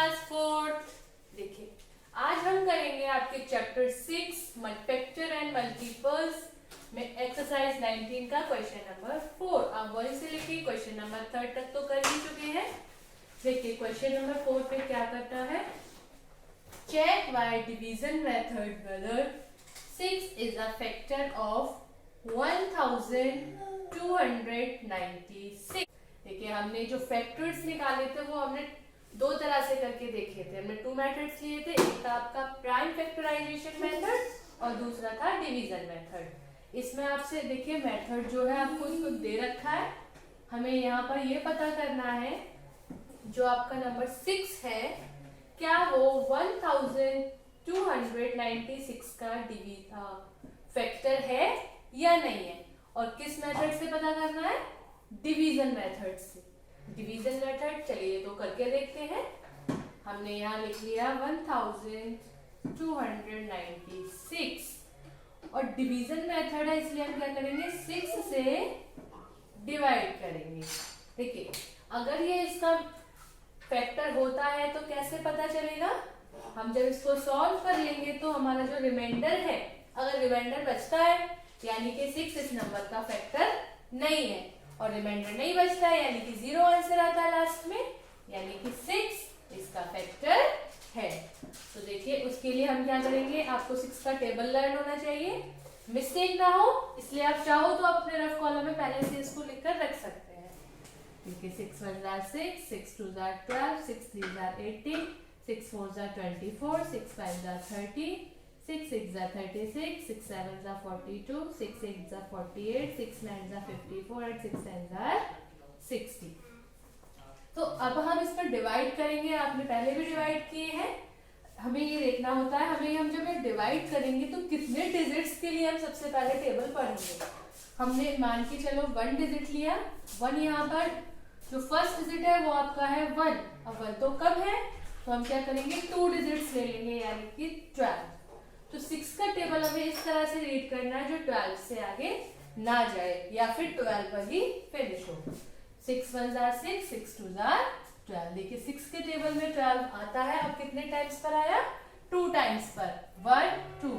Class 4। देखिए आज हम करेंगे आपके चैप्टर 6 फैक्टर एंड मल्टीपल्स में एक्सरसाइज 19 का क्वेश्चन नंबर 4। आप वहीं से लेके क्वेश्चन नंबर 3 तक तो कर ही चुके हैं। देखिए क्वेश्चन नंबर 4 पे क्या करना है, check by division method whether 6 is a factor of 1296। देखिए हमने जो फैक्टर्स निकाले थे वो हमने दो तरह से करके देखे थे। हमने 2 मेथड्स लिए थे, एक था आपका प्राइम फैक्टराइजेशन मेथड और दूसरा था डिवीजन मेथड। इसमें आपसे देखिए मेथड जो है आपको इसको दे रखा है, हमें यहाँ पर ये पता करना है जो आपका नंबर 6 है क्या वो 1296 का फैक्टर है या नहीं है, और किस मेथड से पता करना है, डिवीजन मेथड से। डिवीजन मेथड चलिए तो करके देखते हैं। हमने यहाँ लिख लिया 1296 और डिवीजन मेथड है इसलिए हम क्या करेंगे 6 से डिवाइड करेंगे। देखिए अगर ये इसका फैक्टर होता है तो कैसे पता चलेगा, हम जब इसको सॉल्व कर लेंगे तो हमारा जो रिमाइंडर है, अगर रिमाइंडर बचता है यानी कि 6 इस नंबर का फैक्टर नहीं है, और रिमाइंडर नहीं बचता है यानी कि 0 आंसर आता है लास्ट में, यानी कि 6 इसका फैक्टर है। तो देखिए उसके लिए हम क्या करेंगे, आपको 6 का टेबल लर्न होना चाहिए, मिस्टेक ना हो, इसलिए आप चाहो तो अपने रफ कॉलम में पहले से इसको लिखकर रख सकते हैं। देखिए 6 1 6, 6 2 12, 6 3 18, 6 4 24, 6 5 30, 6 6 36, 6 7 42, 6 8 48, 6 9 54 और 6 10 60। तो अब हम इस पर डिवाइड करेंगे, आपने पहले भी डिवाइड किए हैं। हमें ये देखना होता है, हम जब ये डिवाइड करेंगे तो कितने डिजिट्स के लिए हम सबसे पहले टेबल पढ़ेंगे। हमने मान के चलो 1 डिजिट लिया, 1 यहाँ पर जो फर्स्ट डिजिट है वो आपका है 1। अब 1 तो कम है तो हम क्या करेंगे 2 डिजिट्स ले लेंगे यानी कि 12। तो 6 का टेबल हमें इस तरह से रीड करना है जो 12 से आगे ना जाए या फिर 12 पर ही फिनिश हो। 6 1 6, 6 2 12। देखिए 6 के टेबल में 12 आता है, अब कितने टाइम्स पर आया, 2 टाइम्स पर, 1 2।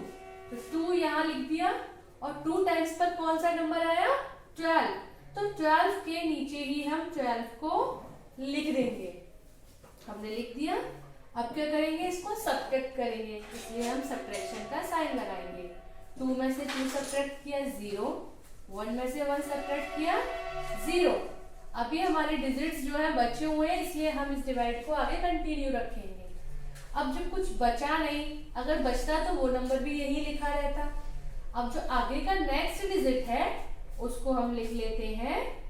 तो 2 यहाँ लिख दिया और 2 टाइम्स पर कौन सा नंबर आया, 12। तो 12 के नीचे ही हम 12 को लिख देंगे। हमने लिख दिया। अब क्या करेंगे, इसको सब्ट्रैक्ट करेंगे, इसलिए हम सब्ट्रैक्शन का साइन लगाएंगे। 2 में से 2 सब्ट्रैक्ट किया 0, 1 में से 1 सब्ट्रैक्ट किया 0। अभी हमारे डिजिट्स जो है बचे हुए हैं इसलिए हम इस डिवाइड को आगे कंटिन्यू रखेंगे। अब जब कुछ बचा नहीं, अगर बचता तो वो नंबर भी यही लिखा रहता। अब जो आगे का नेक्स्ट डिजिट है उसको हम लिख लेते हैं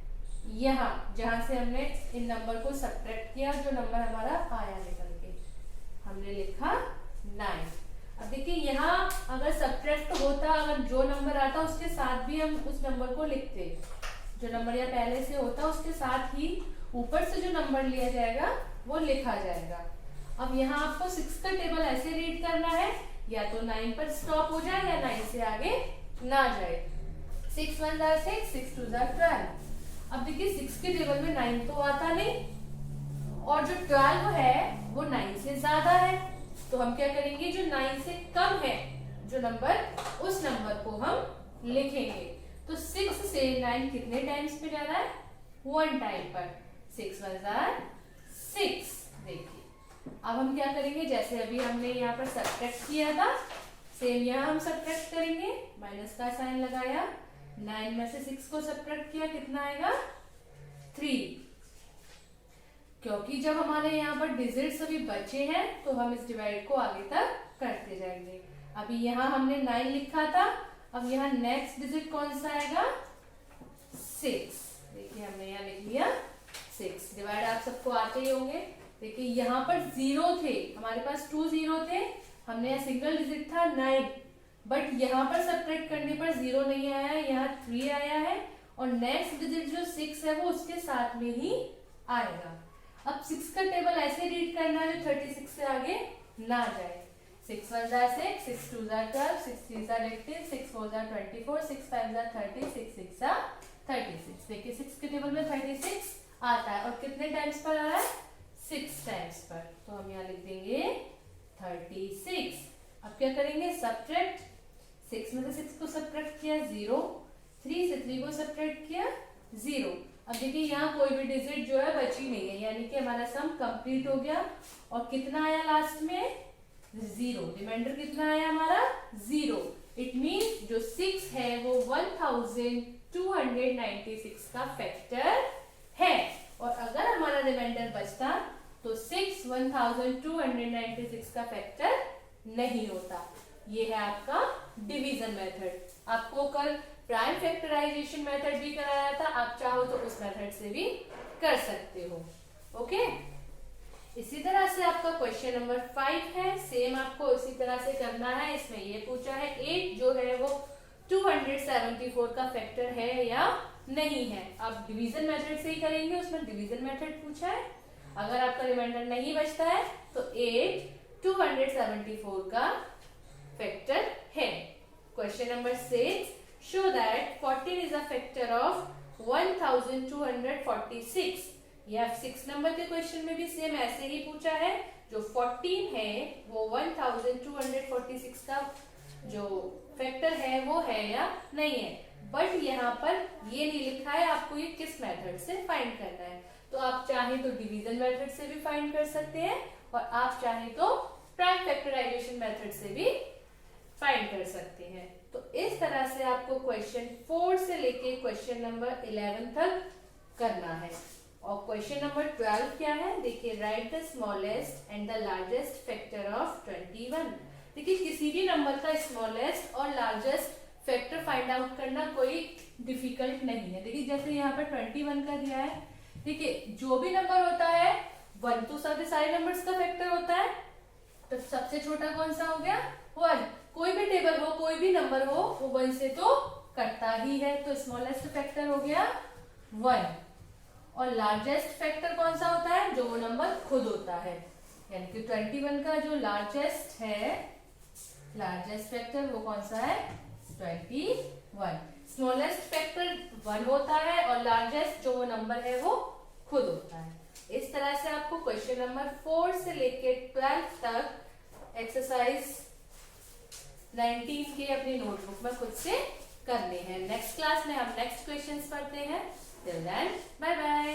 यहाँ, जहां से हमने इन नंबर को सब्ट्रैक्ट किया, जो नंबर हमारा आया निकल के हमने लिखा 9। अब देखिए यहाँ अगर सब्ट्रैक्ट होता, अगर जो नंबर आता उसके साथ भी हम उस नंबर को लिखते, जो नंबर या पहले से होता उसके साथ ही ऊपर से जो नंबर लिया जाएगा वो लिखा जाएगा। अब यहाँ आपको 6 का टेबल ऐसे रीड करना है, या तो 9 पर स्टॉप हो जाए या 9 से आगे ना जाए। 6 1 6, 6 2 12। अब देखिए 6 के टेबल में 9 तो आता नहीं और जो 12 है वो 9 से ज्यादा है, तो हम क्या करेंगे, जो 9 से कम है जो नंबर, उस नंबर को हम लिखेंगे। तो 6 से 9 कितने टाइम्स पे जा रहा है, 1 टाइम पर। 6 1 6। देखिए अब हम क्या करेंगे, जैसे अभी हमने यहाँ पर सब्ट्रैक्ट किया था सेम यहाँ हम सब्ट्रैक्ट करेंगे, माइनस का साइन लगाया, 9 में से 6 को सब्ट्रैक्ट किया, कितना आएगा 3। क्योंकि जब हमारे यहाँ पर डिजिट्स अभी बचे हैं तो हम इस डिवाइड को आगे तक करते जाएंगे। अभी यहाँ हमने 9 लिखा था, अब यहाँ नेक्स्ट डिजिट कौन सा आएगा 6। देखिए हमने यहाँ लिख लिया 6। डिवाइड आप सबको आते ही होंगे। देखिए यहाँ पर 0 थे, हमारे पास 2 0 थे, हमने यहाँ सिंगल डिजिट था 9, बट यहाँ पर सब्ट्रैक्ट करने पर 0 नहीं आया है, यहाँ 3 आया है, और नेक्स्ट डिजिट जो 6 है वो उसके साथ में ही आएगा। अब 6 का टेबल ऐसे रीड करना है जो 36 से आगे ना जाए। 6 1 6, 6 2 12, 6 3 18, 6 4 24, 6 5 30, 6 6 36। देखिए 6 के टेबल में 36 आता है और कितने टाइम्स पर आ रहा है 6 टाइम्स पर, तो हम यहाँ लिख देंगे 36। अब क्या करेंगे, सब्ट्रैक्ट, 6 में से 6 को सब्ट्रैक्ट किया 0, 3 से 3 को सब्ट्रैक्ट किया 0। अब देखिए यहाँ कोई भी डिजिट जो है बची नहीं है, यानी कि हमारा सम कंप्लीट हो गया। और कितना आया लास्ट में, 0। रिमाइंडर कितना आया हमारा, 0। इट मीन्स जो 6 है वो 1296 का फैक्टर है। और अगर हमारा रिमाइंडर बचता तो 6 1296 का फैक्टर नहीं होता। ये है आपका डिवीजन मेथड। आपको कल प्राइम फैक्टराइजेशन मेथड भी कराया था, आप चाहो तो उस मेथड से भी कर सकते हो। ओके, इसी तरह से आपका क्वेश्चन नंबर 5 है, सेम आपको इसी तरह से करना है। इसमें ये पूछा है 8 जो है वो 274 का फैक्टर है या नहीं है। आप डिवीजन मेथड से ही करेंगे, उसमें डिवीजन मेथड पूछा है। अगर आपका रिमाइंडर नहीं बचता है तो 8 274 का फैक्टर है। Question number 6, show that 14 is a factor of 1246। यह 6 नंबर के क्वेश्चन में भी सेम ऐसे ही पूछा है। जो 14 है वो 1246 का जो फैक्टर है वो है या नहीं है। बट यहाँ पर ये नहीं लिखा है आपको ये किस मेथड से फाइंड करना है। तो आप चाहे तो डिवीजन मेथड से भी फाइंड कर सकते हैं, और आप चाहे तो प्राइम फैक्टराइजेशन मेथड से भी फाइंड कर सकते हैं। तो इस तरह से आपको क्वेश्चन 4 से लेके क्वेश्चन नंबर 11 तक करना है। और क्वेश्चन नंबर 12 क्या है, देखिए, right the smallest and the largest factor of 21। देखिए, किसी भी नंबर का स्मॉलेस्ट और लार्जेस्ट फैक्टर फाइंड आउट करना कोई डिफिकल्ट नहीं है। देखिए, जैसे यहाँ पर 21 का दिया है, देखिए जो भी नंबर होता है 1 तो सारे नंबर्स का फैक्टर होता है। तो सबसे छोटा कौन सा हो गया, 1। कोई भी टेबल हो, कोई भी नंबर हो, वो 1 से तो कटता ही है, तो स्मॉलेस्ट फैक्टर हो गया 1। और लार्जेस्ट फैक्टर कौन सा होता है, जो वो नंबर खुद होता है। यानी कि 21 का जो लार्जेस्ट है, लार्जेस्ट फैक्टर वो कौन सा है, 21। स्मॉलेस्ट फैक्टर 1 होता है और लार्जेस्ट जो वो नंबर है वो खुद होता है। इस तरह से आपको क्वेश्चन नंबर 4 से लेके 12 तक एक्सरसाइज 19 के अपनी नोटबुक में खुद से करने हैं। नेक्स्ट क्लास में हम नेक्स्ट क्वेश्चंस पढ़ते हैं। Till then bye bye.